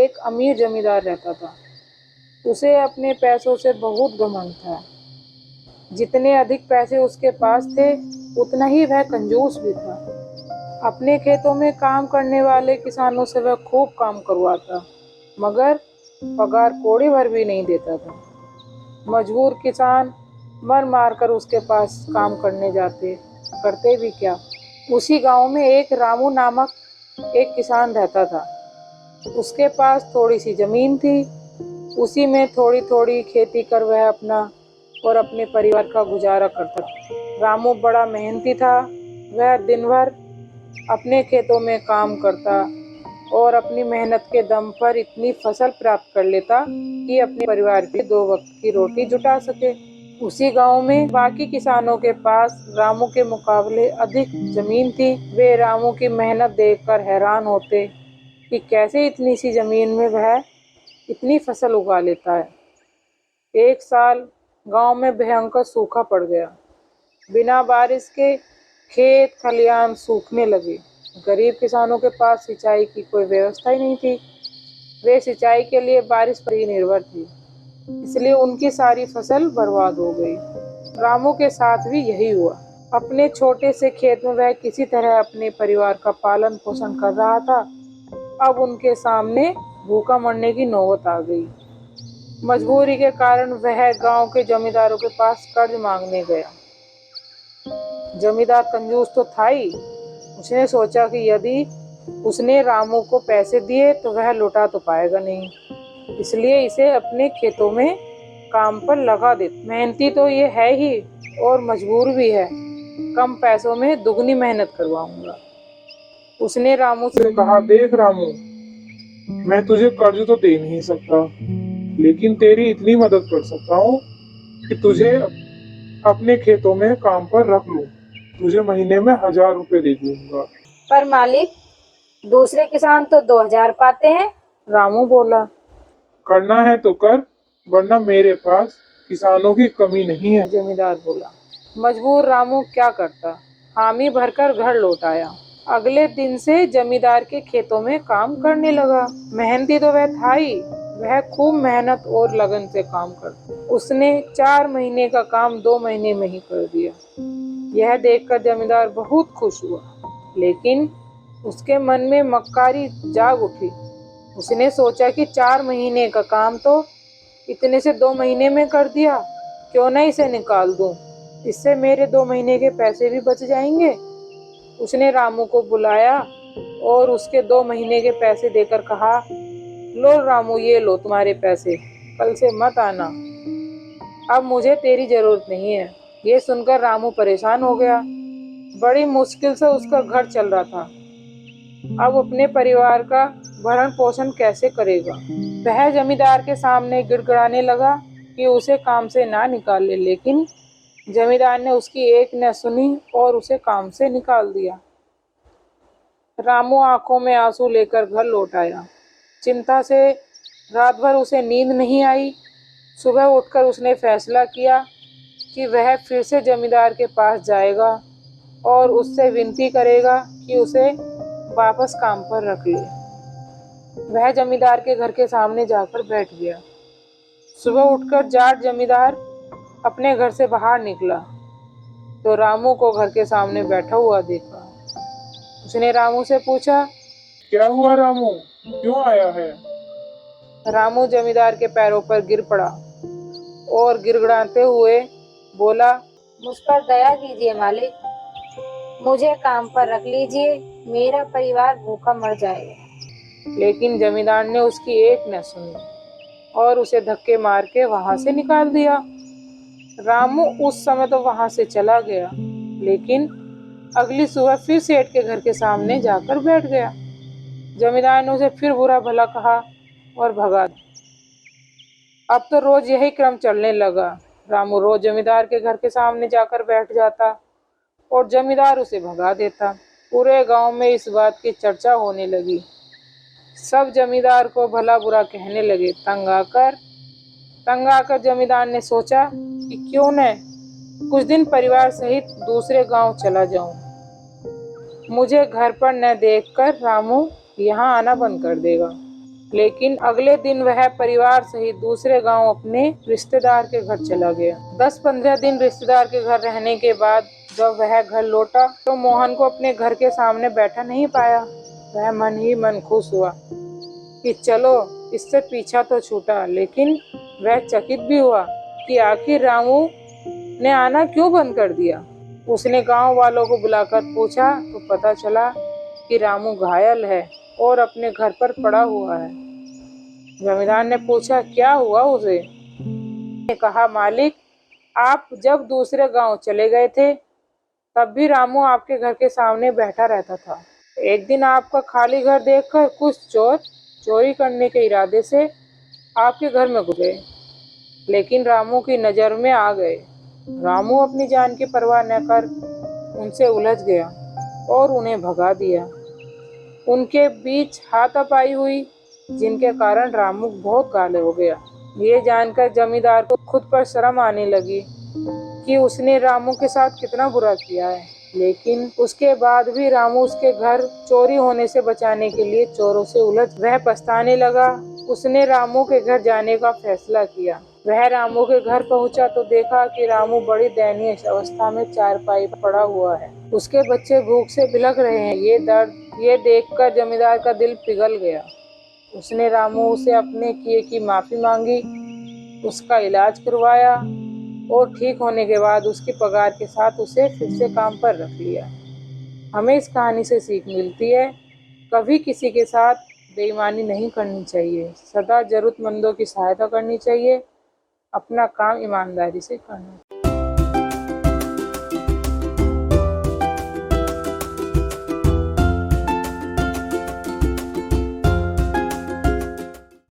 एक अमीर जमींदार रहता था। उसे अपने पैसों से बहुत घमंड था। जितने अधिक पैसे उसके पास थे, उतना ही वह कंजूस भी था। अपने खेतों में काम करने वाले किसानों से वह खूब काम करवाता, मगर पगार कौड़ी भर भी नहीं देता था। मजबूर किसान मर मार कर उसके पास काम करने जाते, करते भी क्या। उसी गांव में एक रामू नामक एक किसान रहता था। उसके पास थोड़ी सी जमीन थी। उसी में थोड़ी थोड़ी खेती कर वह अपना और अपने परिवार का गुजारा करता था। रामू बड़ा मेहनती था। वह दिन भर अपने खेतों में काम करता और अपनी मेहनत के दम पर इतनी फसल प्राप्त कर लेता कि अपने परिवार की 2 वक्त की रोटी जुटा सके। उसी गांव में बाकी किसानों के पास रामू के मुकाबले अधिक जमीन थी। वे रामू की मेहनत देखकर हैरान होते कि कैसे इतनी सी जमीन में वह इतनी फसल उगा लेता है। एक साल गांव में भयंकर सूखा पड़ गया। बिना बारिश के खेत खलियान सूखने लगे। गरीब किसानों के पास सिंचाई की कोई व्यवस्था ही नहीं थी। वे सिंचाई के लिए बारिश पर ही निर्भर थे, इसलिए उनकी सारी फसल बर्बाद हो गई। रामू के साथ भी यही हुआ। अपने छोटे से खेत में वह किसी तरह अपने परिवार का पालन पोषण कर रहा था। अब उनके सामने भूखा मरने की नौबत आ गई। मजबूरी के कारण वह गांव के जमींदारों के पास कर्ज मांगने गया। जमींदार कंजूस तो था ही। उसने सोचा कि यदि उसने रामू को पैसे दिए तो वह लौटा तो पाएगा नहीं, इसलिए इसे अपने खेतों में काम पर लगा दे। मेहनती तो ये है ही और मजबूर भी है, कम पैसों में दुगनी मेहनत करवाऊंगा। उसने रामू से कहा, देख रामू, मैं तुझे कर्ज तो दे नहीं सकता, लेकिन तेरी इतनी मदद कर सकता हूँ कि तुझे अपने खेतों में काम पर रख लूं। तुझे महीने में 1,000 रुपए दे दूंगा। पर मालिक, दूसरे किसान तो 2,000 पाते हैं। रामू बोला। करना है तो कर, वरना मेरे पास किसानों की कमी नहीं है। जमींदार बोला। मजबूर रामू क्या करता, हामी भरकर घर लौट आया। अगले दिन से जमींदार के खेतों में काम करने लगा। मेहनती तो वह था ही, वह खूब मेहनत और लगन से काम करता। उसने 4 महीने का काम 2 महीने में ही कर दिया। यह देखकर जमींदार बहुत खुश हुआ, लेकिन उसके मन में मक्कारी जाग उठी। उसने सोचा कि 4 महीने का काम तो इतने से 2 महीने में कर दिया, क्यों न इसे निकाल दूं, इससे मेरे 2 महीने के पैसे भी बच जाएंगे। उसने रामू को बुलाया और उसके 2 महीने के पैसे देकर कहा, लो रामू, ये लो तुम्हारे पैसे, कल से मत आना, अब मुझे तेरी जरूरत नहीं है। ये सुनकर रामू परेशान हो गया। बड़ी मुश्किल से उसका घर चल रहा था। अब अपने परिवार का भरण पोषण कैसे करेगा। वह जमींदार के सामने गिड़गिड़ाने लगा कि उसे काम से ना निकाले, लेकिन जमींदार ने उसकी एक न सुनी और उसे काम से निकाल दिया। रामू आंखों में आंसू लेकर घर लौट आया। चिंता से रात भर उसे नींद नहीं आई। सुबह उठकर उसने फैसला किया कि वह फिर से जमींदार के पास जाएगा और उससे विनती करेगा कि उसे वापस काम पर रख ले। वह जमींदार के घर के सामने जाकर बैठ गया। सुबह उठकर जाट जमींदार अपने घर से बाहर निकला तो रामू को घर के सामने बैठा हुआ देखा। उसने रामू से पूछा, क्या हुआ रामू, क्यों आया है? रामू जमींदार के पैरों पर गिर पड़ा और गिड़गिड़ाते हुए बोला, मुझ पर दया कीजिए मालिक, मुझे काम पर रख लीजिए, मेरा परिवार भूखा मर जाएगा। लेकिन जमींदार ने उसकी एक न सुनी और उसे धक्के मार के वहां से निकाल दिया। रामू उस समय तो वहां से चला गया, लेकिन अगली सुबह फिर सेठ के घर के सामने जाकर बैठ गया। जमींदार ने उसे फिर बुरा भला कहा और भगा दिया। अब तो रोज यही क्रम चलने लगा। रामू रोज जमींदार के घर के सामने जाकर बैठ जाता और जमींदार उसे भगा देता। पूरे गांव में इस बात की चर्चा होने लगी। सब जमींदार को भला बुरा कहने लगे। तंग आकर जमींदार ने सोचा कि क्यों न कुछ दिन परिवार सहित दूसरे गांव चला जाऊं। मुझे घर पर न देखकर रामू यहाँ आना बंद कर देगा। लेकिन अगले दिन वह परिवार सहित दूसरे गांव अपने रिश्तेदार के घर चला गया। 10-15 दिन रिश्तेदार के घर रहने के बाद जब वह घर लौटा तो मोहन को अपने घर के सामने बैठा नहीं पाया। वह मन ही मन खुश हुआ कि चलो इससे पीछा तो छूटा, लेकिन वह चकित भी हुआ कि आखिर रामू ने आना क्यों बंद कर दिया। उसने गांव वालों को बुलाकर पूछा तो पता चला कि रामू घायल है और अपने घर पर पड़ा हुआ है। जमींदार ने पूछा क्या हुआ उसे। ने कहा मालिक, आप जब दूसरे गांव चले गए थे तब भी रामू आपके घर के सामने बैठा रहता था। एक दिन आपका खाली घर देखकर कुछ चोर चोरी करने के इरादे से आपके घर में घुस गए, लेकिन रामू की नजर में आ गए। रामू अपनी जान की परवाह न कर उनसे उलझ गया और उन्हें भगा दिया। उनके बीच हाथापाई हुई, जिनके कारण रामू बहुत घायल हो गया। ये जानकर जमींदार को खुद पर शर्म आने लगी कि उसने रामू के साथ कितना बुरा किया है, लेकिन उसके बाद भी रामू उसके घर चोरी होने से बचाने के लिए चोरों से उलझ वह पछताने लगा। उसने रामू के घर जाने का फैसला किया। वह रामू के घर पहुंचा तो देखा कि रामू बड़ी दयनीय अवस्था में चारपाई पर पड़ा हुआ है। उसके बच्चे भूख से बिलख रहे हैं। ये देखकर जमींदार का दिल पिघल गया। उसने रामू से अपने किए की माफी मांगी, उसका इलाज करवाया और ठीक होने के बाद उसकी पगार के साथ उसे फिर से काम पर रख लिया। हमें इस कहानी से सीख मिलती है, कभी किसी के साथ बेईमानी नहीं करनी चाहिए, सदा जरूरतमंदों की सहायता करनी चाहिए, अपना काम ईमानदारी से करना चाहिए।